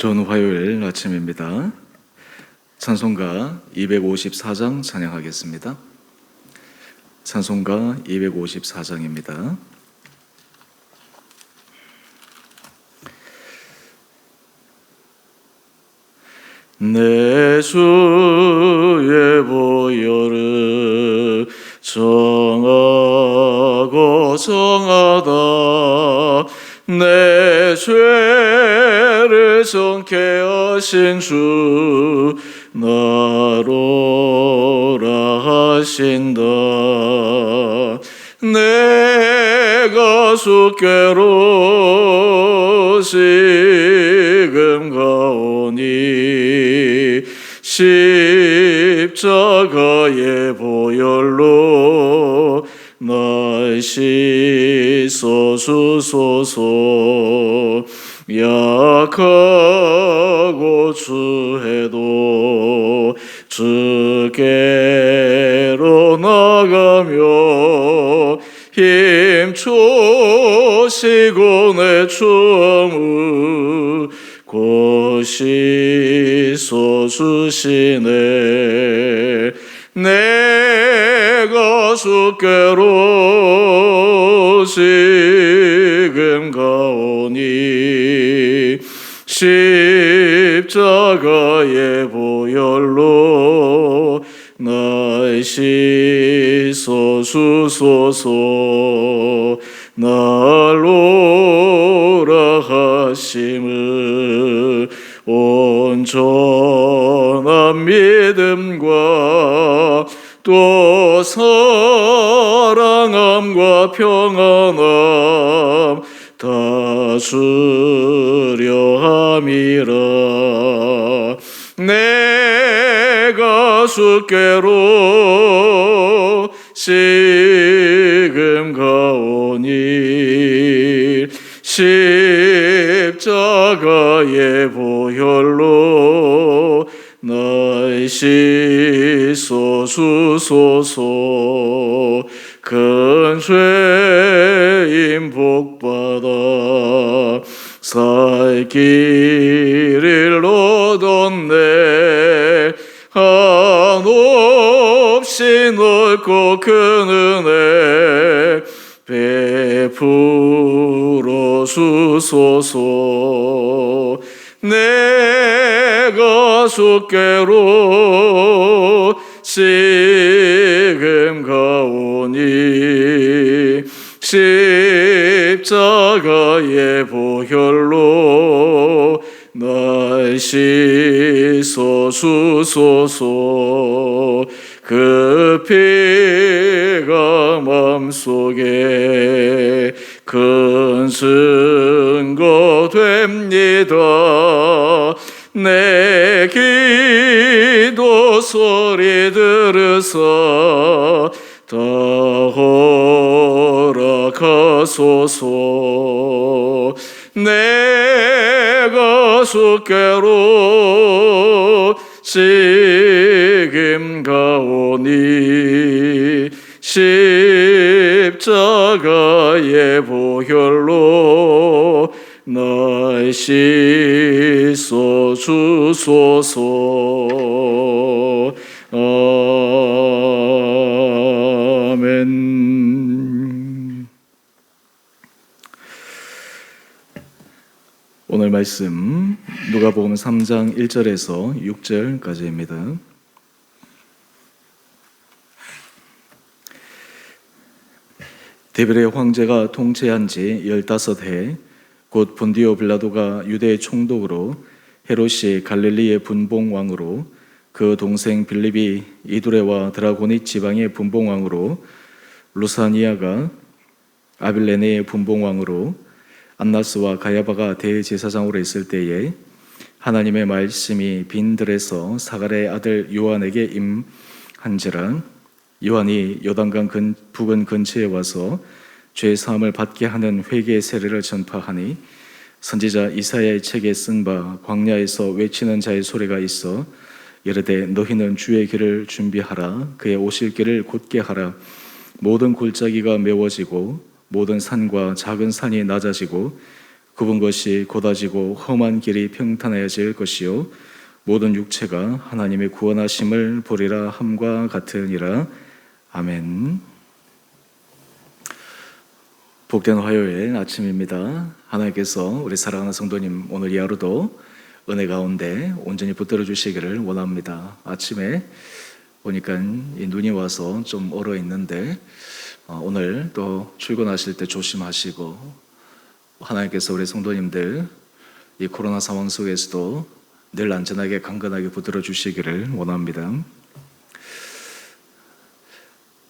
좋은 화요일 아침입니다. 찬송가 254장 찬양하겠습니다. 찬송가 254장입니다. 내 주의 보혈을 정하고 정하다 내 죄를 정케 하신 주 나로라 하신다. 내가 주께로 지금 가오니 십자가의 보혈로 날 씻어주소서. 약하고 추해도 주께로 나가며 힘주시고 내 춤을 곧 씻어주시네. 내가 주께로 지금 가오니 십자가의 보혈로 날 씻어주소서. 날로라 하심을 온전한 믿음과 또 사랑함과 평안함 다 주려 함이라. 내가 주께로 지금 가오니 십자가의 보혈로 날 씻어주소서. 큰 죄인 복받아 살 길을 얻었네. 한없이 넓고 큰 은혜 베풀어 주소서. 내가 주께로 지금 가오니 십자가의 보혈로 날 씻어주소서. 그 피가 맘속에 큰 증거 됩니다. 내 기도 소리 들으사 다 허락하소서. 내가 주께로 지금 가오니 십자가의 보혈로 날 씻어주소서. 아멘. 오늘 말씀 누가복음 3장 1절에서 6절까지입니다. 디베레 황제가 통치한 지 15해 곧 본디오 빌라도가 유대의 총독으로 헤롯이 갈릴리의 분봉왕으로 그 동생 빌립이 이두레와 드라고니 지방의 분봉왕으로 루사니아가 아빌레네의 분봉왕으로 안나스와 가야바가 대제사장으로 있을 때에 하나님의 말씀이 빈들에서 사갈의 아들 요한에게 임한지라. 요한이 요단강 부근 근처에 와서 죄 사함을 받게 하는 회개의 세례를 전파하니 선지자 이사야의 책에 쓴 바 광야에서 외치는 자의 소리가 있어 이르되 너희는 주의 길을 준비하라. 그의 오실 길을 곧게 하라. 모든 골짜기가 메워지고 모든 산과 작은 산이 낮아지고 굽은 것이 곧아지고 험한 길이 평탄해질 것이요 모든 육체가 하나님의 구원하심을 보리라 함과 같으니라. 아멘. 복된 화요일 아침입니다. 하나님께서 우리 사랑하는 성도님 오늘 이 하루도 은혜 가운데 온전히 붙들어 주시기를 원합니다. 아침에 보니까 이 눈이 와서 좀 얼어 있는데 오늘 또 출근하실 때 조심하시고 하나님께서 우리 성도님들 이 코로나 상황 속에서도 늘 안전하게 강건하게 붙들어 주시기를 원합니다.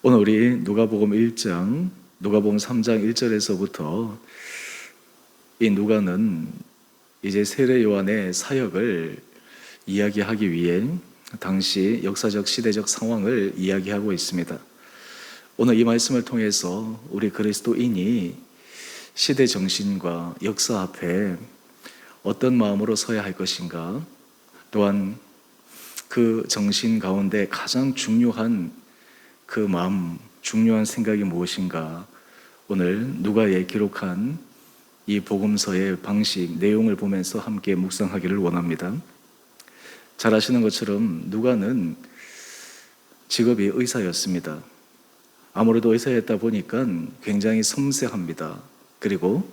오늘 우리 누가복음 3장 1절에서부터 이 누가는 이제 세례 요한의 사역을 이야기하기 위해 당시 역사적 시대적 상황을 이야기하고 있습니다. 오늘 이 말씀을 통해서 우리 그리스도인이 시대 정신과 역사 앞에 어떤 마음으로 서야 할 것인가, 또한 그 정신 가운데 가장 중요한 그 마음, 중요한 생각이 무엇인가, 오늘 누가에 기록한 이 복음서의 방식, 내용을 보면서 함께 묵상하기를 원합니다. 잘 아시는 것처럼 누가는 직업이 의사였습니다. 아무래도 의사였다 보니까 굉장히 섬세합니다. 그리고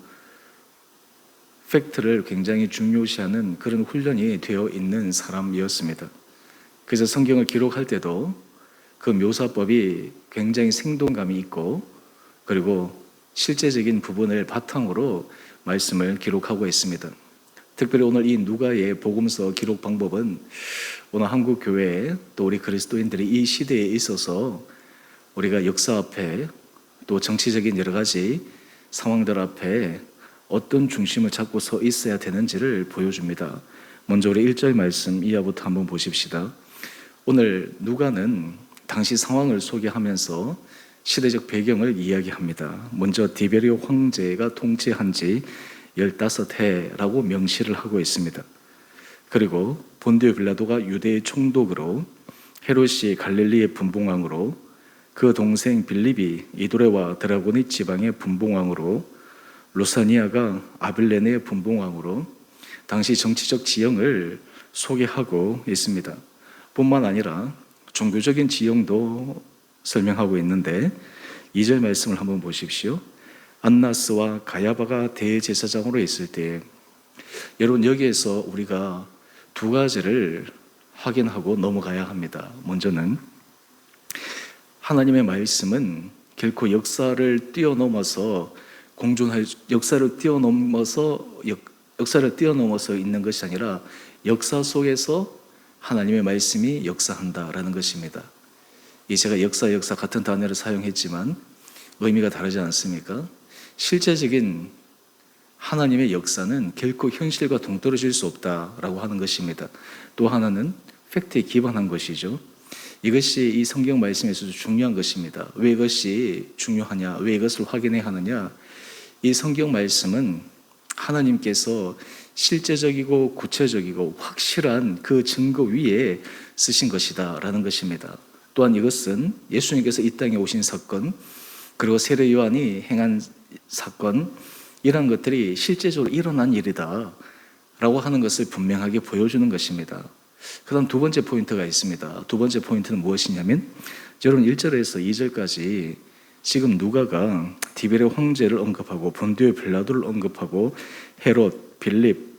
팩트를 굉장히 중요시하는 그런 훈련이 되어 있는 사람이었습니다. 그래서 성경을 기록할 때도 그 묘사법이 굉장히 생동감이 있고 그리고 실제적인 부분을 바탕으로 말씀을 기록하고 있습니다. 특별히 오늘 이 누가의 복음서 기록 방법은 오늘 한국 교회 또 우리 그리스도인들이 이 시대에 있어서 우리가 역사 앞에 또 정치적인 여러 가지 상황들 앞에 어떤 중심을 잡고 서 있어야 되는지를 보여줍니다. 먼저 우리 1절 말씀 이하부터 한번 보십시다. 오늘 누가는 당시 상황을 소개하면서 시대적 배경을 이야기합니다. 먼저 디베리오 황제가 통치한 지 15해라고 명시를 하고 있습니다. 그리고 본디오 빌라도가 유대의 총독으로, 헤롯이 갈릴리의 분봉왕으로, 그 동생 빌립이 이두레와 드라고니 지방의 분봉왕으로, 루사니아가 아빌레네의 분봉왕으로 당시 정치적 지형을 소개하고 있습니다. 뿐만 아니라 종교적인 지형도 설명하고 있는데 2절 말씀을 한번 보십시오. 안나스와 가야바가 대제사장으로 있을 때, 여러분 여기에서 우리가 두 가지를 확인하고 넘어가야 합니다. 먼저는 하나님의 말씀은 결코 역사를 뛰어넘어서 역사를 뛰어넘어서 있는 것이 아니라 역사 속에서 하나님의 말씀이 역사한다라는 것입니다. 제가 역사 같은 단어를 사용했지만 의미가 다르지 않습니까? 실제적인 하나님의 역사는 결코 현실과 동떨어질 수 없다라고 하는 것입니다. 또 하나는 팩트에 기반한 것이죠. 이것이 이 성경 말씀에서도 중요한 것입니다. 왜 이것이 중요하냐? 왜 이것을 확인해야 하느냐? 이 성경 말씀은 하나님께서 실제적이고 구체적이고 확실한 그 증거 위에 쓰신 것이다 라는 것입니다. 또한 이것은 예수님께서 이 땅에 오신 사건, 그리고 세례 요한이 행한 사건, 이런 것들이 실제적으로 일어난 일이다 라고 하는 것을 분명하게 보여주는 것입니다. 그 다음 두 번째 포인트가 있습니다. 두 번째 포인트는 무엇이냐면, 여러분 1절에서 2절까지 지금 누가가 디베레 황제를 언급하고 본디오 빌라도를 언급하고 헤롯, 빌립,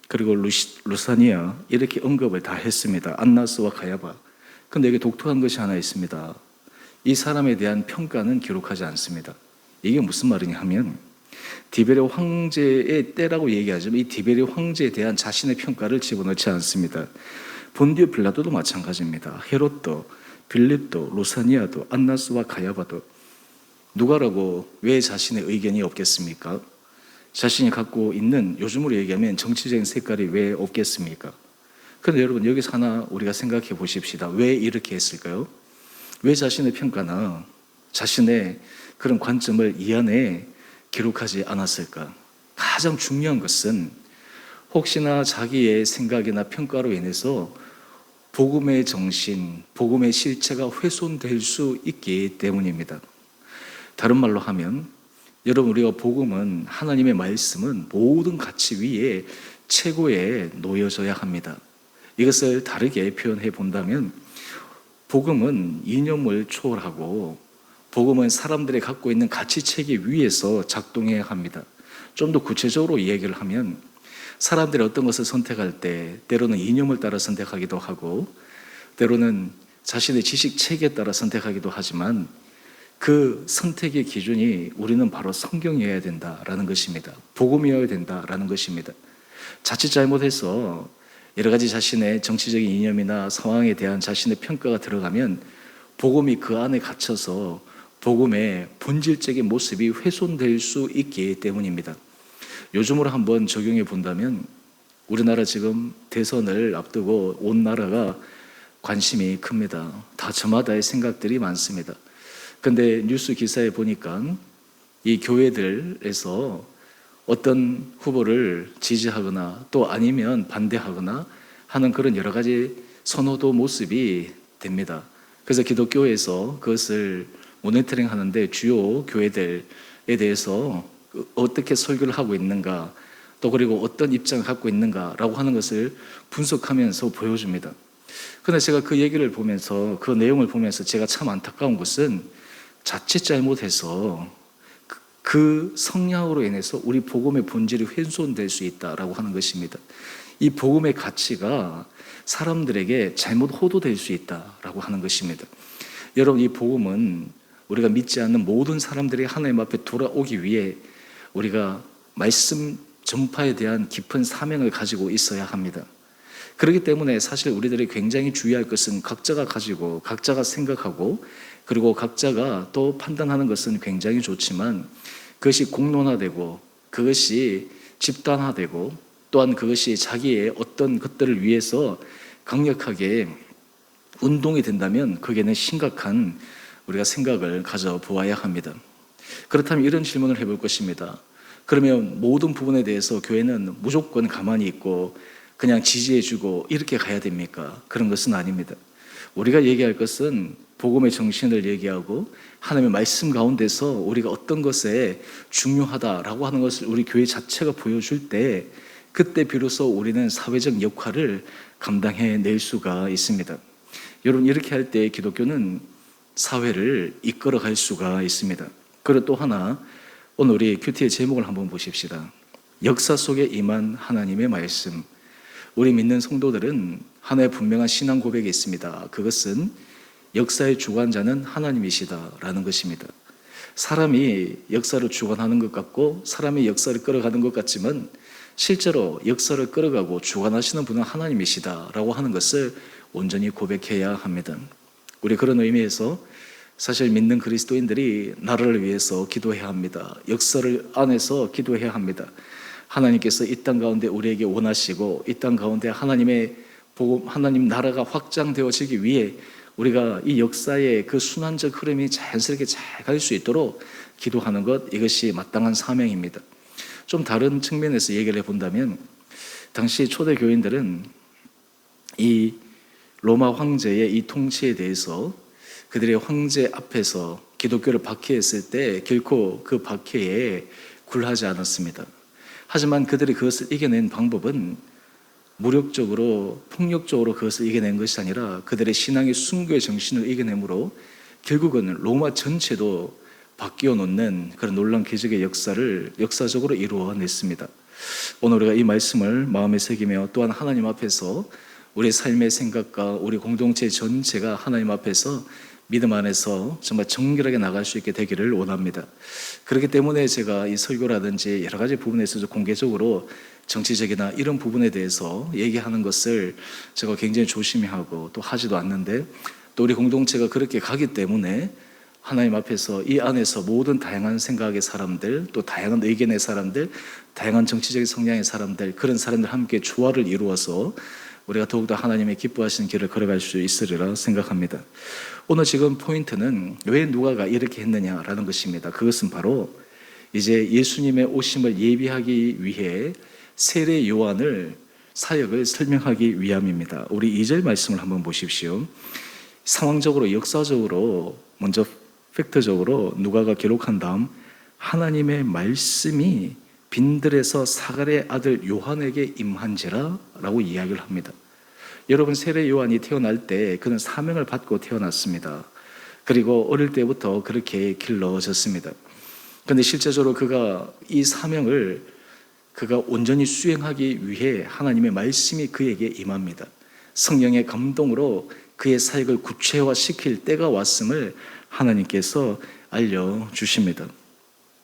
그리고 루사니아 이렇게 언급을 다 했습니다. 안나스와 가야바. 근데 여기 독특한 것이 하나 있습니다. 이 사람에 대한 평가는 기록하지 않습니다. 이게 무슨 말이냐 하면 디베레 황제의 때라고 얘기하지만 이 디베레 황제에 대한 자신의 평가를 집어넣지 않습니다. 본디오 빌라도도 마찬가지입니다. 헤롯도, 빌립도, 루사니아도, 안나스와 가야바도 누가라고 왜 자신의 의견이 없겠습니까? 자신이 갖고 있는, 요즘으로 얘기하면 정치적인 색깔이 왜 없겠습니까? 그런데 여러분 여기서 하나 우리가 생각해 보십시다. 왜 이렇게 했을까요? 왜 자신의 평가나 자신의 그런 관점을 이 안에 기록하지 않았을까? 가장 중요한 것은 혹시나 자기의 생각이나 평가로 인해서 복음의 정신, 복음의 실체가 훼손될 수 있기 때문입니다. 다른 말로 하면 여러분, 우리가 복음은, 하나님의 말씀은 모든 가치 위에 최고에 놓여져야 합니다. 이것을 다르게 표현해 본다면 복음은 이념을 초월하고 복음은 사람들이 갖고 있는 가치 체계 위에서 작동해야 합니다. 좀 더 구체적으로 이야기를 하면 사람들이 어떤 것을 선택할 때 때로는 이념을 따라 선택하기도 하고 때로는 자신의 지식 체계에 따라 선택하기도 하지만 그 선택의 기준이 우리는 바로 성경이어야 된다라는 것입니다. 복음이어야 된다라는 것입니다. 자칫 잘못해서 여러 가지 자신의 정치적인 이념이나 상황에 대한 자신의 평가가 들어가면 복음이 그 안에 갇혀서 복음의 본질적인 모습이 훼손될 수 있기 때문입니다. 요즘으로 한번 적용해 본다면 우리나라 지금 대선을 앞두고 온 나라가 관심이 큽니다. 다 저마다의 생각들이 많습니다. 근데 뉴스 기사에 보니까 이 교회들에서 어떤 후보를 지지하거나 또 아니면 반대하거나 하는 그런 여러 가지 선호도 모습이 됩니다. 그래서 기독교에서 그것을 모니터링 하는데 주요 교회들에 대해서 어떻게 설교를 하고 있는가 또 그리고 어떤 입장을 갖고 있는가라고 하는 것을 분석하면서 보여줍니다. 그런데 제가 그 얘기를 보면서 그 내용을 보면서 제가 참 안타까운 것은 자칫 잘못해서 그 성향으로 인해서 우리 복음의 본질이 훼손될 수 있다라고 하는 것입니다. 이 복음의 가치가 사람들에게 잘못 호도될 수 있다라고 하는 것입니다. 여러분, 이 복음은 우리가 믿지 않는 모든 사람들이 하나님 앞에 돌아오기 위해 우리가 말씀 전파에 대한 깊은 사명을 가지고 있어야 합니다. 그렇기 때문에 사실 우리들이 굉장히 주의할 것은 각자가 가지고 각자가 생각하고 그리고 각자가 또 판단하는 것은 굉장히 좋지만 그것이 공론화되고 그것이 집단화되고 또한 그것이 자기의 어떤 것들을 위해서 강력하게 운동이 된다면 그게는 심각한 우리가 생각을 가져보아야 합니다. 그렇다면 이런 질문을 해볼 것입니다. 그러면 모든 부분에 대해서 교회는 무조건 가만히 있고 그냥 지지해주고 이렇게 가야 됩니까? 그런 것은 아닙니다. 우리가 얘기할 것은 복음의 정신을 얘기하고 하나님의 말씀 가운데서 우리가 어떤 것에 중요하다라고 하는 것을 우리 교회 자체가 보여줄 때 그때 비로소 우리는 사회적 역할을 감당해낼 수가 있습니다. 여러분, 이렇게 할 때 기독교는 사회를 이끌어갈 수가 있습니다. 그리고 또 하나, 오늘 우리 큐티의 제목을 한번 보십시다. 역사 속에 임한 하나님의 말씀. 우리 믿는 성도들은 하나의 분명한 신앙 고백이 있습니다. 그것은 역사의 주관자는 하나님이시다라는 것입니다. 사람이 역사를 주관하는 것 같고 사람이 역사를 끌어가는 것 같지만 실제로 역사를 끌어가고 주관하시는 분은 하나님이시다라고 하는 것을 온전히 고백해야 합니다. 우리 그런 의미에서 사실 믿는 그리스도인들이 나라를 위해서 기도해야 합니다. 역사를 안에서 기도해야 합니다. 하나님께서 이 땅 가운데 우리에게 원하시고 이 땅 가운데 하나님의 복음, 하나님 나라가 확장되어지기 위해 우리가 이 역사의 그 순환적 흐름이 자연스럽게 잘 갈 수 있도록 기도하는 것, 이것이 마땅한 사명입니다. 좀 다른 측면에서 얘기를 해본다면 당시 초대 교인들은 이 로마 황제의 이 통치에 대해서 그들의 황제 앞에서 기독교를 박해했을 때 결코 그 박해에 굴하지 않았습니다. 하지만 그들이 그것을 이겨낸 방법은 무력적으로 폭력적으로 그것을 이겨낸 것이 아니라 그들의 신앙의 순교의 정신을 이겨내므로 결국은 로마 전체도 바뀌어 놓는 그런 놀라운 기적의 역사를 역사적으로 이루어냈습니다. 오늘 우리가 이 말씀을 마음에 새기며 또한 하나님 앞에서 우리 삶의 생각과 우리 공동체 전체가 하나님 앞에서 믿음 안에서 정말 정결하게 나갈 수 있게 되기를 원합니다. 그렇기 때문에 제가 이 설교라든지 여러 가지 부분에 있어서 공개적으로 정치적이나 이런 부분에 대해서 얘기하는 것을 제가 굉장히 조심히 하고 또 하지도 않는데 또 우리 공동체가 그렇게 가기 때문에 하나님 앞에서 이 안에서 모든 다양한 생각의 사람들 또 다양한 의견의 사람들 다양한 정치적인 성향의 사람들 그런 사람들 함께 조화를 이루어서 우리가 더욱더 하나님의 기뻐하시는 길을 걸어갈 수 있으리라 생각합니다. 오늘 지금 포인트는 왜 누가가 이렇게 했느냐라는 것입니다. 그것은 바로 이제 예수님의 오심을 예비하기 위해 세례 요한을 사역을 설명하기 위함입니다. 우리 2절 말씀을 한번 보십시오. 상황적으로 역사적으로 먼저 팩트적으로 누가가 기록한 다음 하나님의 말씀이 빈들에서 사갈의 아들 요한에게 임한지라 라고 이야기를 합니다. 여러분, 세례 요한이 태어날 때 그는 사명을 받고 태어났습니다. 그리고 어릴 때부터 그렇게 길러졌습니다. 그런데 실제적으로 그가 이 사명을 그가 온전히 수행하기 위해 하나님의 말씀이 그에게 임합니다. 성령의 감동으로 그의 사역을 구체화시킬 때가 왔음을 하나님께서 알려주십니다.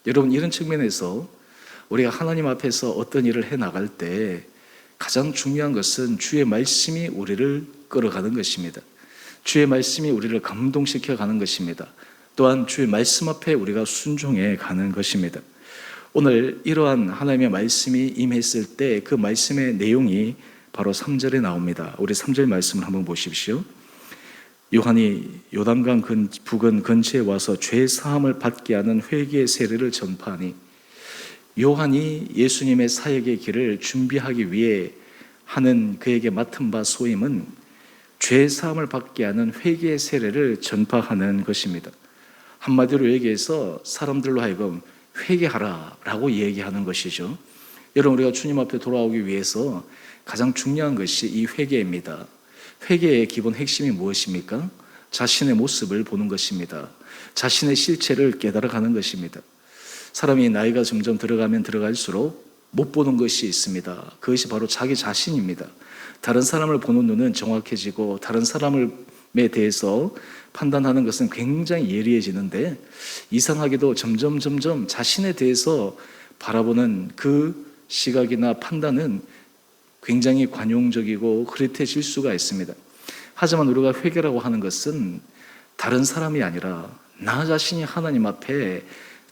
여러분, 이런 측면에서 우리가 하나님 앞에서 어떤 일을 해나갈 때 가장 중요한 것은 주의 말씀이 우리를 끌어가는 것입니다. 주의 말씀이 우리를 감동시켜 가는 것입니다. 또한 주의 말씀 앞에 우리가 순종해 가는 것입니다. 오늘 이러한 하나님의 말씀이 임했을 때 그 말씀의 내용이 바로 3절에 나옵니다. 우리 3절 말씀을 한번 보십시오. 요한이 요단강 부근 근처에 와서 죄 사함을 받게 하는 회개의 세례를 전파하니, 요한이 예수님의 사역의 길을 준비하기 위해 하는 그에게 맡은 바 소임은 죄 사함을 받게 하는 회개의 세례를 전파하는 것입니다. 한마디로 얘기해서 사람들로 하여금 회개하라 라고 얘기하는 것이죠. 여러분, 우리가 주님 앞에 돌아오기 위해서 가장 중요한 것이 이 회개입니다. 회개의 기본 핵심이 무엇입니까? 자신의 모습을 보는 것입니다. 자신의 실체를 깨달아가는 것입니다. 사람이 나이가 점점 들어가면 들어갈수록 못 보는 것이 있습니다. 그것이 바로 자기 자신입니다. 다른 사람을 보는 눈은 정확해지고 다른 사람에 대해서 판단하는 것은 굉장히 예리해지는데, 이상하게도 점점 자신에 대해서 바라보는 그 시각이나 판단은 굉장히 관용적이고 흐릿해질 수가 있습니다. 하지만 우리가 회개라고 하는 것은 다른 사람이 아니라 나 자신이 하나님 앞에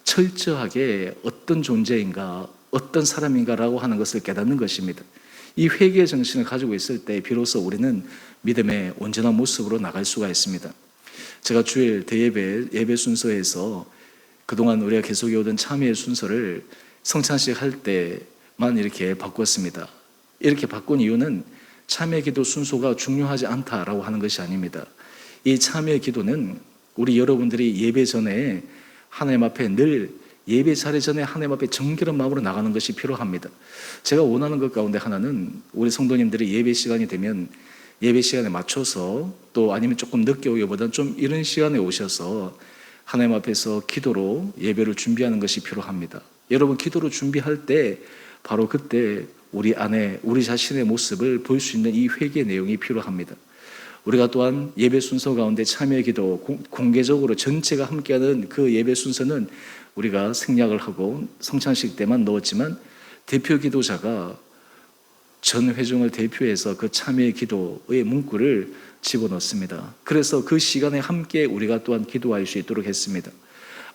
철저하게 어떤 존재인가, 어떤 사람인가라고 하는 것을 깨닫는 것입니다. 이 회개의 정신을 가지고 있을 때 비로소 우리는 믿음의 온전한 모습으로 나갈 수가 있습니다. 제가 주일 예배 순서에서 그동안 우리가 계속 오던 참여의 순서를 성찬식 할 때만 이렇게 바꿨습니다. 이렇게 바꾼 이유는 참여 기도 순서가 중요하지 않다라고 하는 것이 아닙니다. 이 참여 기도는 우리 여러분들이 예배 전에 하나님 앞에 늘 예배 자리 전에 하나님 앞에 정결한 마음으로 나가는 것이 필요합니다. 제가 원하는 것 가운데 하나는 우리 성도님들이 예배 시간이 되면 예배 시간에 맞춰서, 또 아니면 조금 늦게 오기보다는 좀 이른 시간에 오셔서 하나님 앞에서 기도로 예배를 준비하는 것이 필요합니다. 여러분, 기도로 준비할 때 바로 그때 우리 안에 우리 자신의 모습을 볼 수 있는 이 회개 내용이 필요합니다. 우리가 또한 예배 순서 가운데 참여 기도 공개적으로 전체가 함께하는 그 예배 순서는 우리가 생략을 하고 성찬식 때만 넣었지만, 대표 기도자가 전 회중을 대표해서 그 참여 기도의 문구를 집어넣습니다. 그래서 그 시간에 함께 우리가 또한 기도할 수 있도록 했습니다.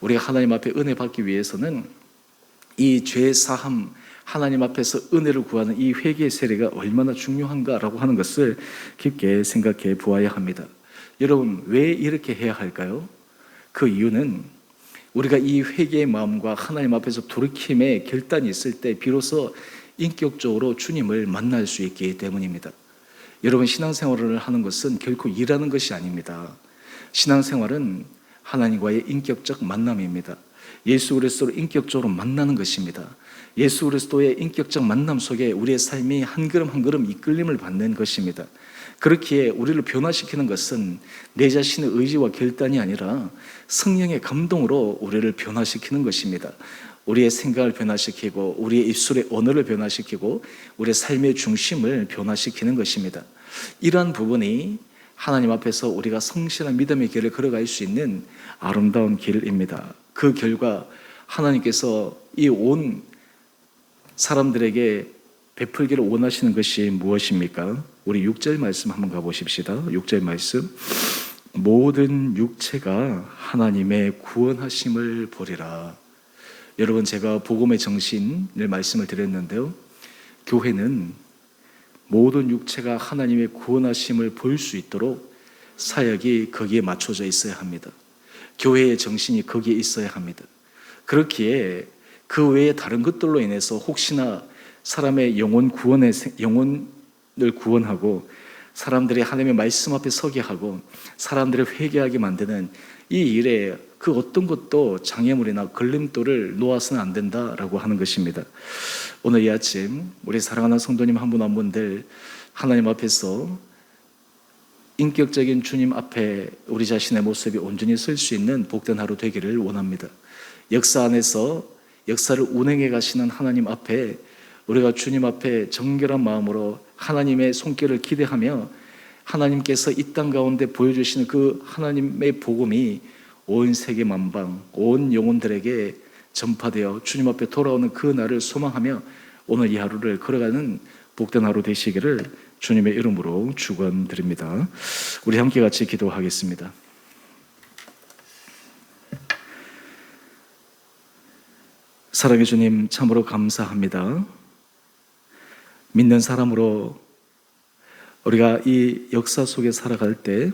우리가 하나님 앞에 은혜 받기 위해서는 이 죄 사함, 하나님 앞에서 은혜를 구하는 이 회개의 세례가 얼마나 중요한가라고 하는 것을 깊게 생각해 보아야 합니다. 여러분, 왜 이렇게 해야 할까요? 그 이유는 우리가 이 회개의 마음과 하나님 앞에서 돌이킴의 결단이 있을 때 비로소 인격적으로 주님을 만날 수 있기 때문입니다. 여러분, 신앙생활을 하는 것은 결코 일하는 것이 아닙니다. 신앙생활은 하나님과의 인격적 만남입니다. 예수 그리스도를 인격적으로 만나는 것입니다. 예수 그리스도의 인격적 만남 속에 우리의 삶이 한 걸음 한 걸음 이끌림을 받는 것입니다. 그렇기에 우리를 변화시키는 것은 내 자신의 의지와 결단이 아니라 성령의 감동으로 우리를 변화시키는 것입니다. 우리의 생각을 변화시키고 우리의 입술의 언어를 변화시키고 우리의 삶의 중심을 변화시키는 것입니다. 이러한 부분이 하나님 앞에서 우리가 성실한 믿음의 길을 걸어갈 수 있는 아름다운 길입니다. 그 결과 하나님께서 이 온 사람들에게 베풀기를 원하시는 것이 무엇입니까? 우리 6절 말씀 한번 가보십시다. 6절 말씀. 모든 육체가 하나님의 구원하심을 보리라. 여러분, 제가 복음의 정신을 말씀을 드렸는데요, 교회는 모든 육체가 하나님의 구원하심을 볼 수 있도록 사역이 거기에 맞춰져 있어야 합니다. 교회의 정신이 거기에 있어야 합니다. 그렇기에 그 외에 다른 것들로 인해서 혹시나 사람의 영혼을 구원하고 사람들이 하나님의 말씀 앞에 서게 하고 사람들을 회개하게 만드는 이 일에 그 어떤 것도 장애물이나 걸림돌을 놓아서는 안 된다라고 하는 것입니다. 오늘 이 아침 우리 사랑하는 성도님 한 분 한 분들 하나님 앞에서 인격적인 주님 앞에 우리 자신의 모습이 온전히 설 수 있는 복된 하루 되기를 원합니다. 역사 안에서 역사를 운행해 가시는 하나님 앞에 우리가 주님 앞에 정결한 마음으로 하나님의 손길을 기대하며 하나님께서 이 땅 가운데 보여주시는 그 하나님의 복음이 온 세계 만방, 온 영혼들에게 전파되어 주님 앞에 돌아오는 그 날을 소망하며 오늘 이 하루를 걸어가는 복된 하루 되시기를 주님의 이름으로 축원드립니다. 우리 함께 같이 기도하겠습니다. 사랑의 주님, 참으로 감사합니다. 믿는 사람으로 우리가 이 역사 속에 살아갈 때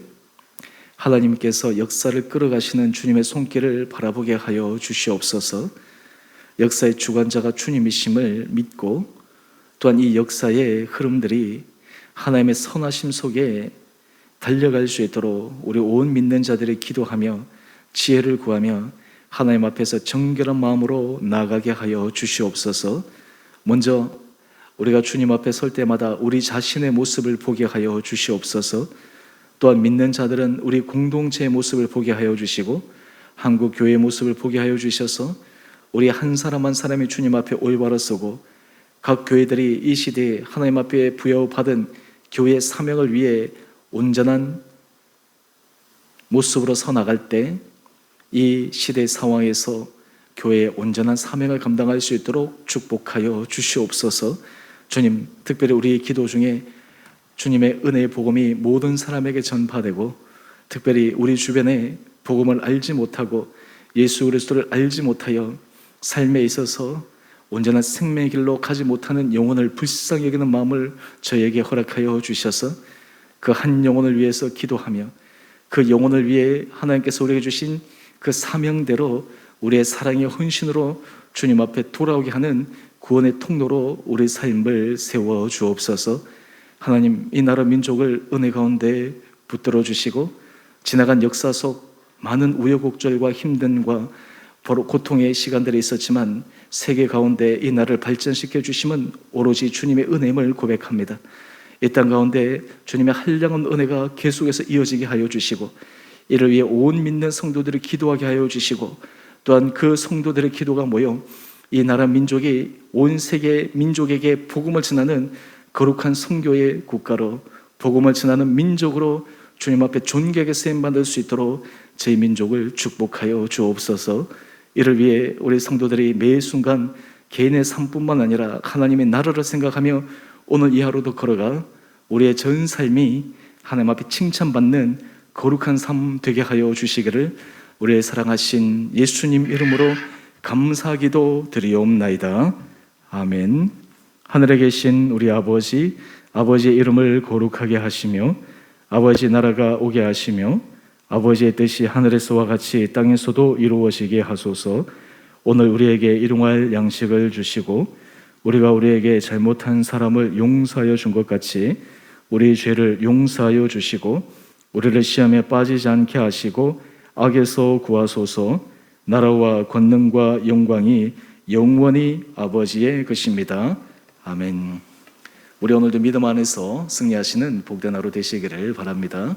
하나님께서 역사를 끌어가시는 주님의 손길을 바라보게 하여 주시옵소서. 역사의 주관자가 주님이심을 믿고 또한 이 역사의 흐름들이 하나님의 선하심 속에 달려갈 수 있도록 우리 온 믿는 자들이 기도하며 지혜를 구하며 하나님 앞에서 정결한 마음으로 나아가게 하여 주시옵소서. 먼저 우리가 주님 앞에 설 때마다 우리 자신의 모습을 보게 하여 주시옵소서. 또한 믿는 자들은 우리 공동체의 모습을 보게 하여 주시고 한국 교회의 모습을 보게 하여 주셔서 우리 한 사람 한 사람이 주님 앞에 올바로 서고 각 교회들이 이 시대에 하나님 앞에 부여받은 교회의 사명을 위해 온전한 모습으로 서 나갈 때 이 시대 상황에서 교회의 온전한 사명을 감당할 수 있도록 축복하여 주시옵소서. 주님, 특별히 우리 기도 중에 주님의 은혜의 복음이 모든 사람에게 전파되고 특별히 우리 주변에 복음을 알지 못하고 예수 그리스도를 알지 못하여 삶에 있어서 온전한 생명의 길로 가지 못하는 영혼을 불쌍히 여기는 마음을 저에게 허락하여 주셔서 그 한 영혼을 위해서 기도하며 그 영혼을 위해 하나님께서 우리에게 주신 그 사명대로 우리의 사랑의 헌신으로 주님 앞에 돌아오게 하는 구원의 통로로 우리 삶을 세워 주옵소서. 하나님, 이 나라 민족을 은혜 가운데 붙들어 주시고 지나간 역사 속 많은 우여곡절과 힘듦과 고통의 시간들이 있었지만 세계 가운데 이 나라를 발전시켜 주심은 오로지 주님의 은혜임을 고백합니다. 이 땅 가운데 주님의 한량한 은혜가 계속해서 이어지게 하여 주시고 이를 위해 온 믿는 성도들이 기도하게 하여 주시고 또한 그 성도들의 기도가 모여 이 나라 민족이 온 세계 민족에게 복음을 전하는 거룩한 선교의 국가로 복음을 전하는 민족으로 주님 앞에 존귀하게 쓰임받을 수 있도록 저희 민족을 축복하여 주옵소서. 이를 위해 우리 성도들이 매 순간 개인의 삶뿐만 아니라 하나님의 나라를 생각하며 오늘 이 하루도 걸어가 우리의 전 삶이 하나님 앞에 칭찬받는 거룩한 삶 되게 하여 주시기를 우리의 사랑하신 예수님 이름으로 감사기도 드리옵나이다. 아멘. 하늘에 계신 우리 아버지, 아버지의 이름을 거룩하게 하시며 아버지 나라가 오게 하시며 아버지의 뜻이 하늘에서와 같이 땅에서도 이루어지게 하소서. 오늘 우리에게 일용할 양식을 주시고 우리가 우리에게 잘못한 사람을 용서하여 준 것 같이 우리 죄를 용서하여 주시고 우리를 시험에 빠지지 않게 하시고 악에서 구하소서. 나라와 권능과 영광이 영원히 아버지의 것입니다. 아멘. 우리 오늘도 믿음 안에서 승리하시는 복된 하루 되시기를 바랍니다.